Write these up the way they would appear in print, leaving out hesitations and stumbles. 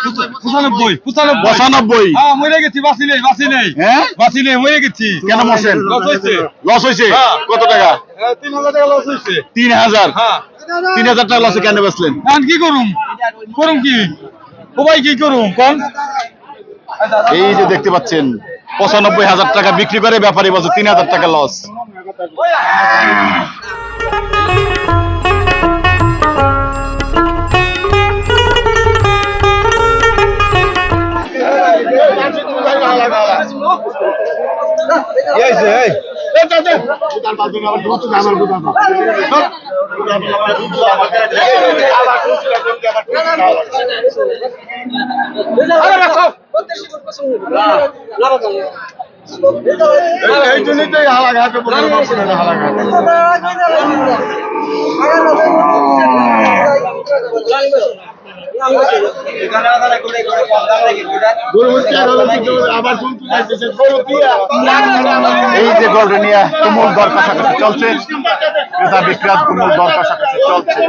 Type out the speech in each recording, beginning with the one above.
95 হ্যাঁ মরে গেছি, বাঁচি নেই হ্যাঁ মরে গেছি। কেন মরছেন? লস হয়েছে কত টাকা? 3000 টাকা লস হয়েছে। 3000 হ্যাঁ 3000 টাকা লসে কেন বেচলেন? এখন কি করুম কি ও ভাই, কি করুম কোন? এই যে দেখতে পাচ্ছেন 95,000 টাকা বিক্রি করে ব্যাপারী বলছে 3000 টাকা লস। এই জন্যই তো হালাঘাটে এই যে গরু নিয়ে তুমুল দর কষাকষি চলছে, ক্রেতা বিক্রেতা তুমুল দর কষাকষি চলছে।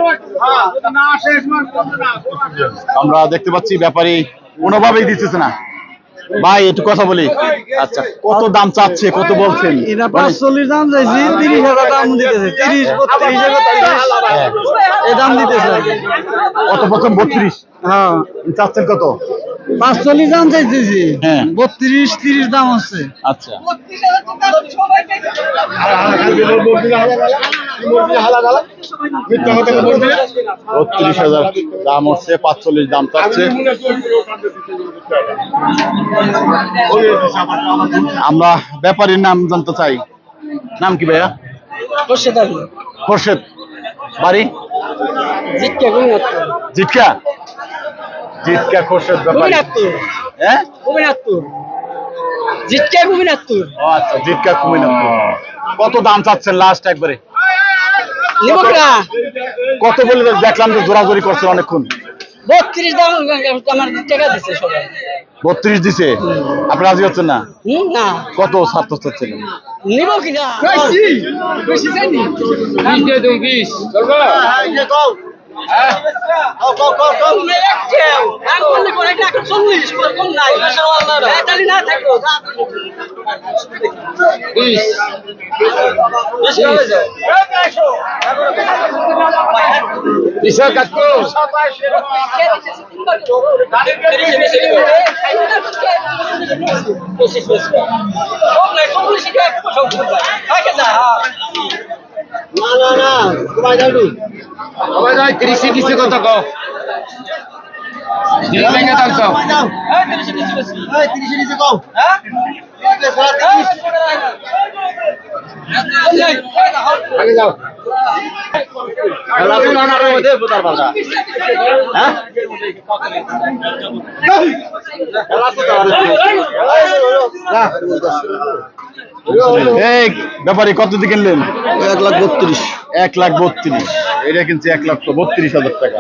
আমরা দেখতে পাচ্ছি ব্যাপারী কোনোভাবেই দিতেছে না। ভাই একটু কথা বলি, আচ্ছা কত দাম চাচ্ছে, কত বলছেন? এটা 45 দাম চাইছি, 30,000 দাম দিতেছে, 30 32 এই দাম দিতেছে। কত প্রথম 32? হ্যাঁ চাচ্ছেন কত? 45 দাম চাইতেছি, হ্যাঁ 32 30 দাম হচ্ছে। আচ্ছা 32,000 দাম হচ্ছে, 45 দাম চাচ্ছে। আমরা ব্যাপারীর নাম জানতে চাই, নাম কি ভাইয়া? খোরশেদ আলী, খোরশেদ, বাড়ি জিটকা গোবিনাথপুর। জিটকা খোরশেদ ব্যাপারী। হ্যাঁ জিটকা গোবিনাথপুর। ও আচ্ছা, জিটকা কুমিল্লাপুর। কত দাম চাচ্ছেন লাস্ট একবারে? কত বলে দেখলাম যে জোরাজোরি করছেন অনেকক্ষণ। 32 দাম আমার টাকা দিছে সবাই। 32 দিছে, আপনি রাজি হচ্ছেন না? না কত ছাড়তে চাচ্ছেন? নিব কি না বেশি জানি 20 এই ব্যাপারী কত দিয়ে কিনলেন? 1,32,000। 1,32,000 এটা কিনছে 1,32,000 টাকা।